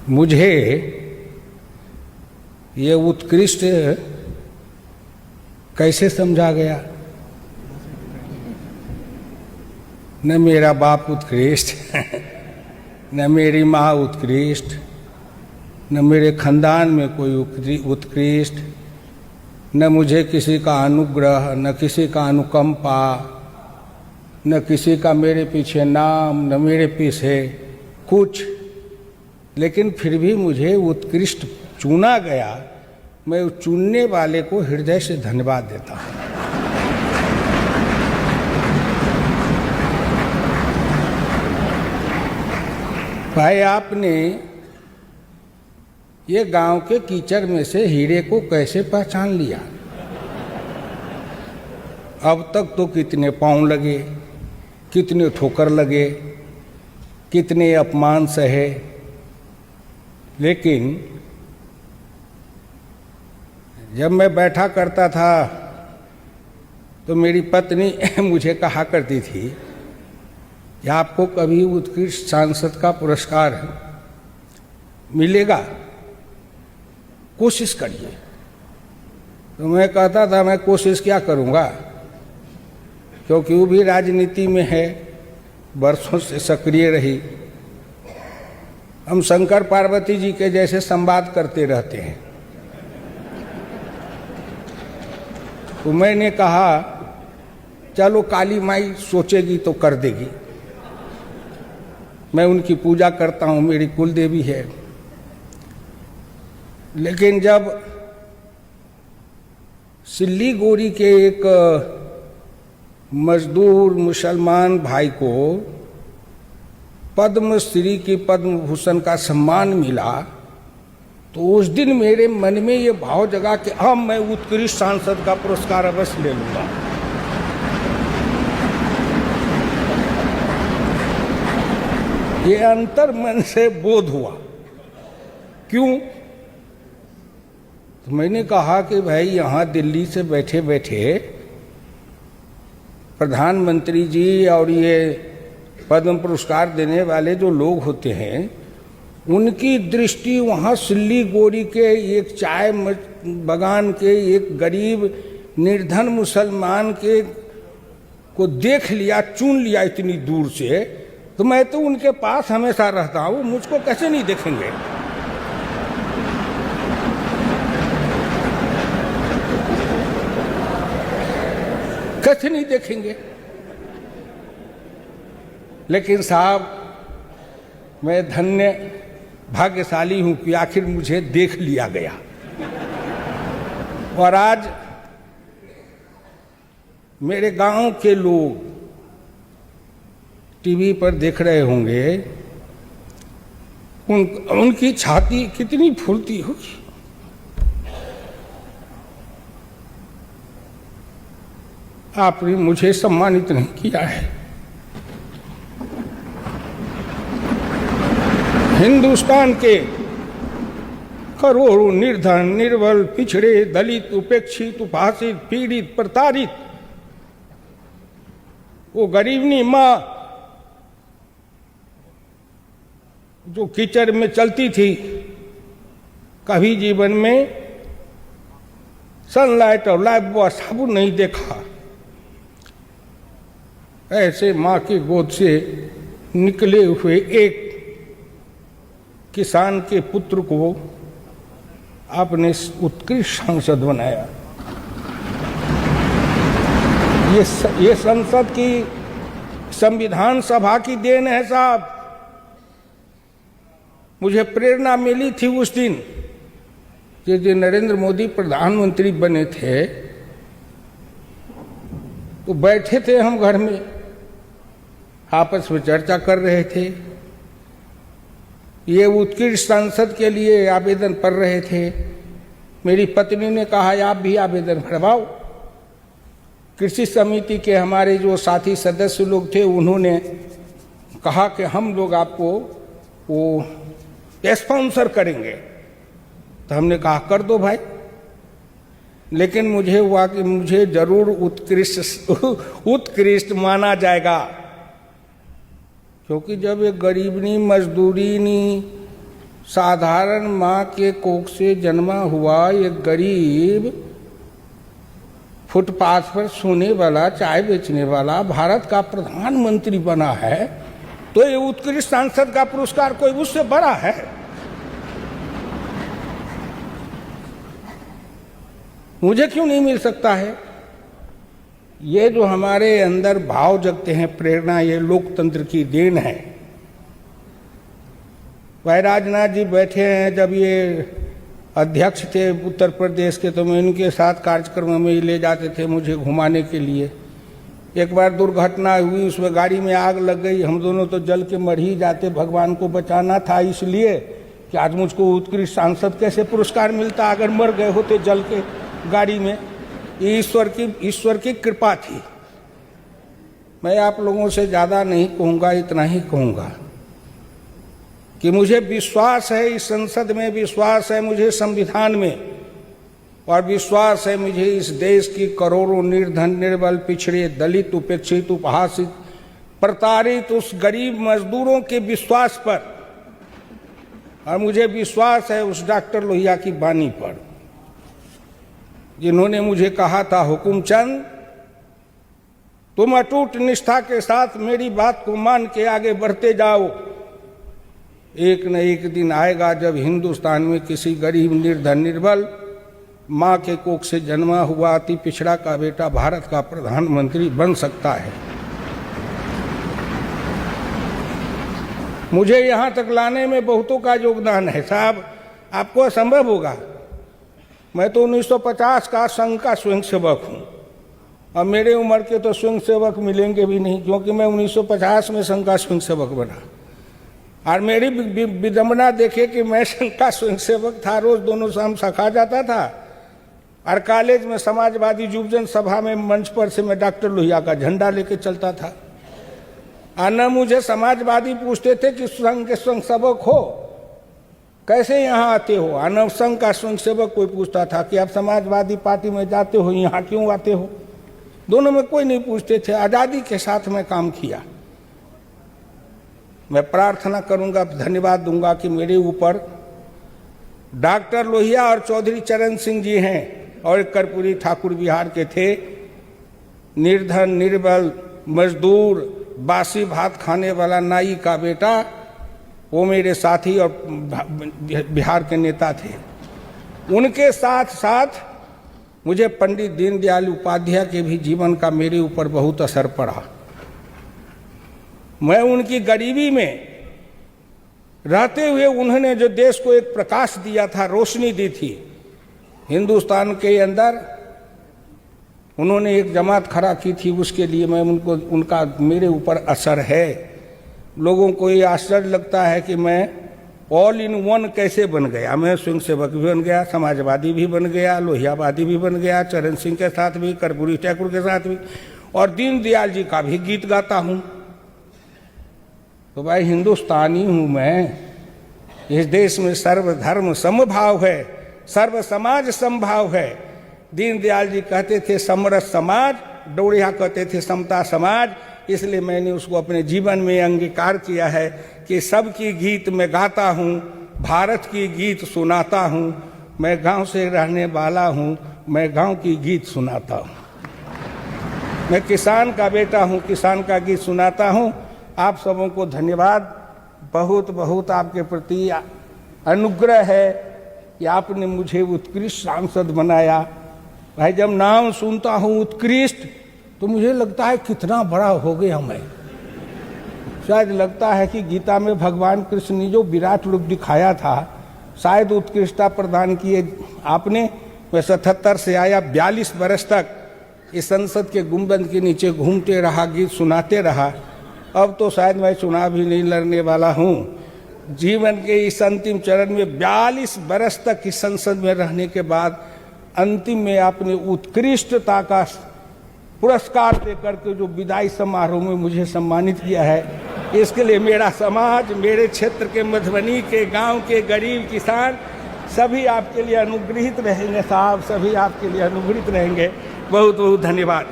मुझे ये उत्कृष्ट कैसे समझा गया? न मेरा बाप उत्कृष्ट न मेरी माँ उत्कृष्ट, न मेरे खानदान में कोई उत्कृष्ट, न मुझे किसी का अनुग्रह, न किसी का अनुकंपा, न किसी का मेरे पीछे नाम, न मेरे पीछे कुछ, लेकिन फिर भी मुझे उत्कृष्ट चुना गया। मैं उस चुनने वाले को हृदय से धन्यवाद देता हूँ। भाई, आपने ये गांव के कीचड़ में से हीरे को कैसे पहचान लिया? अब तक तो कितने पांव लगे, कितने ठोकर लगे, कितने अपमान सहे, लेकिन जब मैं बैठा करता था तो मेरी पत्नी मुझे कहा करती थी कि आपको कभी उत्कृष्ट सांसद का पुरस्कार मिलेगा, कोशिश करिए। तो मैं कहता था मैं कोशिश क्या करूँगा, क्योंकि वो भी राजनीति में है, वर्षों से सक्रिय रही। हम शंकर पार्वती जी के जैसे संवाद करते रहते हैं। तो मैंने कहा चलो काली माई सोचेगी तो कर देगी। मैं उनकी पूजा करता हूँ, मेरी कुल देवी है। लेकिन जब सिल्लीगुड़ी के एक मजदूर मुसलमान भाई को पद्मश्री की पद्म भूषण का सम्मान मिला, तो उस दिन मेरे मन में ये भाव जगा कि अब मैं उत्कृष्ट सांसद का पुरस्कार अवश्य ले लूंगा। ये अंतर मन से बोध हुआ। क्यों? तो मैंने कहा कि भाई, यहाँ दिल्ली से बैठे बैठे प्रधानमंत्री जी और ये पद्म पुरस्कार देने वाले जो लोग होते हैं, उनकी दृष्टि वहाँ सिल्लीगुड़ी के एक चाय बागान के एक गरीब निर्धन मुसलमान के को देख लिया, चुन लिया इतनी दूर से। तो मैं तो उनके पास हमेशा रहता हूँ, मुझको कैसे नहीं देखेंगे? कैसे नहीं देखेंगे? लेकिन साहब, मैं धन्य भाग्यशाली हूं कि आखिर मुझे देख लिया गया। और आज मेरे गांव के लोग टीवी पर देख रहे होंगे, उनकी छाती कितनी फूलती होगी। आपने मुझे सम्मानित नहीं किया है। हिंदुस्तान के करोड़ों निर्धन, निर्बल, पिछड़े, दलित, उपेक्षित, उपासित, पीड़ित, प्रताड़ित, वो गरीबनी माँ जो कीचड़ में चलती थी, कभी जीवन में सनलाइट और लाइफ बॉय साबुन नहीं देखा। ऐसे माँ की गोद से निकले हुए एक किसान के पुत्र को आपने उत्कृष्ट सांसद बनाया। ये संसद की, संविधान सभा की देन है साहब। मुझे प्रेरणा मिली थी उस दिन कि जो नरेंद्र मोदी प्रधानमंत्री बने थे, तो बैठे थे हम घर में, आपस में चर्चा कर रहे थे, ये उत्कृष्ट सांसद के लिए आवेदन कर रहे थे। मेरी पत्नी ने कहा आप भी आवेदन भरवाओ। कृषि समिति के हमारे जो साथी सदस्य लोग थे, उन्होंने कहा कि हम लोग आपको वो स्पॉन्सर करेंगे। तो हमने कहा कर दो भाई। लेकिन मुझे हुआ कि मुझे जरूर उत्कृष्ट माना जाएगा, क्योंकि जब एक गरीबनी, मजदूरीनी, साधारण माँ के कोख से जन्मा हुआ एक गरीब फुटपाथ पर सोने वाला, चाय बेचने वाला भारत का प्रधानमंत्री बना है, तो ये उत्कृष्ट सांसद का पुरस्कार कोई उससे बड़ा है? मुझे क्यों नहीं मिल सकता है? ये जो हमारे अंदर भाव जगते हैं, प्रेरणा, ये लोकतंत्र की देन है। भाई राजनाथ जी बैठे हैं, जब ये अध्यक्ष थे उत्तर प्रदेश के, तो मैं इनके साथ कार्यक्रम में ले जाते थे मुझे घुमाने के लिए। एक बार दुर्घटना हुई, उसमें गाड़ी में आग लग गई, हम दोनों तो जल के मर ही जाते। भगवान को बचाना था, इसलिए कि आज मुझको उत्कृष्ट सांसद कैसे पुरस्कार मिलता अगर मर गए होते जल के गाड़ी में। ये ईश्वर की कृपा थी। मैं आप लोगों से ज़्यादा नहीं कहूँगा, इतना ही कहूँगा कि मुझे विश्वास है इस संसद में, विश्वास है मुझे संविधान में, और विश्वास है मुझे इस देश की करोड़ों निर्धन, निर्बल, पिछड़े, दलित, उपेक्षित, उपहासित, प्रताड़ित उस गरीब मजदूरों के विश्वास पर, और मुझे विश्वास है उस डॉक्टर लोहिया की बानी पर, जिन्होंने मुझे कहा था, हुकुमचंद तुम अटूट निष्ठा के साथ मेरी बात को मान के आगे बढ़ते जाओ। एक न एक दिन आएगा जब हिंदुस्तान में किसी गरीब, निर्धन, निर्बल माँ के कोख से जन्मा हुआ अति पिछड़ा का बेटा भारत का प्रधानमंत्री बन सकता है। मुझे यहाँ तक लाने में बहुतों का योगदान है साहब, आपको असंभव होगा। मैं तो 1950 का संघ का स्वयंसेवक हूँ, और मेरे उम्र के तो स्वयंसेवक मिलेंगे भी नहीं, क्योंकि मैं 1950 में संघ का स्वयंसेवक बना। और मेरी विडंबना देखे कि मैं संघ का स्वयंसेवक था, रोज दोनों शाम सखा जाता था, और कॉलेज में समाजवादी युवजन सभा में मंच पर से मैं डॉक्टर लोहिया का झंडा लेके चलता था। और न मुझे समाजवादी पूछते थे कि संघ के स्वयंसेवक हो, कैसे यहाँ आते हो, और न संघ का स्वयंसेवक कोई पूछता था कि आप समाजवादी पार्टी में जाते हो, यहाँ क्यों आते हो। दोनों में कोई नहीं पूछते थे। आज़ादी के साथ मैं काम किया। मैं प्रार्थना करूंगा, धन्यवाद दूंगा कि मेरे ऊपर डॉक्टर लोहिया और चौधरी चरण सिंह जी हैं, और कर्पूरी ठाकुर बिहार के थे, निर्धन, निर्बल, मजदूर, बासी भात खाने वाला नाई का बेटा, वो मेरे साथी और बिहार के नेता थे। उनके साथ साथ मुझे पंडित दीनदयाल उपाध्याय के भी जीवन का मेरे ऊपर बहुत असर पड़ा। मैं उनकी गरीबी में रहते हुए उन्होंने जो देश को एक प्रकाश दिया था, रोशनी दी थी हिंदुस्तान के अंदर, उन्होंने एक जमात खड़ा की थी, उसके लिए मैं उनका मेरे ऊपर असर है। लोगों को ये आश्चर्य लगता है कि मैं ऑल इन वन कैसे बन गया। मैं स्वयंसेवक भी बन गया, समाजवादी भी बन गया, लोहियावादी भी बन गया, चरण सिंह के साथ भी, कर्पूरी ठाकुर के साथ भी, और दीनदयाल जी का भी गीत गाता हूँ। तो भाई हिंदुस्तानी हूँ मैं। इस देश में सर्वधर्म समभाव है, सर्व समाज समभाव है। दीनदयाल जी कहते थे समरस समाज, डोरिया कहते थे समता समाज। इसलिए मैंने उसको अपने जीवन में अंगीकार किया है कि सबकी गीत मैं गाता हूँ, भारत की गीत सुनाता हूँ। मैं गांव से रहने वाला हूँ, मैं गांव की गीत सुनाता हूँ। मैं किसान का बेटा हूँ, किसान का गीत सुनाता हूँ। आप सबों को धन्यवाद, बहुत बहुत आपके प्रति अनुग्रह है कि आपने मुझे उत्कृष्ट सांसद बनाया। भाई जब नाम सुनता हूँ उत्कृष्ट, तो मुझे लगता है कितना बड़ा हो गया मैं। शायद लगता है कि गीता में भगवान कृष्ण ने जो विराट रूप दिखाया था, शायद उत्कृष्टता प्रदान किए आपने। मैं 77 से आया, 42 वर्ष तक इस संसद के गुंबद के नीचे घूमते रहा, गीत सुनाते रहा। अब तो शायद मैं चुनाव भी नहीं लड़ने वाला हूँ। जीवन के इस अंतिम चरण में 42 वर्ष तक इस संसद में रहने के बाद अंतिम में आपने उत्कृष्टता का पुरस्कार देकर के जो विदाई समारोह में मुझे सम्मानित किया है, इसके लिए मेरा समाज, मेरे क्षेत्र के मधुबनी के गांव के गरीब किसान सभी आपके लिए अनुग्रहित रहेंगे साहब, सभी आपके लिए अनुग्रहित रहेंगे। बहुत बहुत धन्यवाद।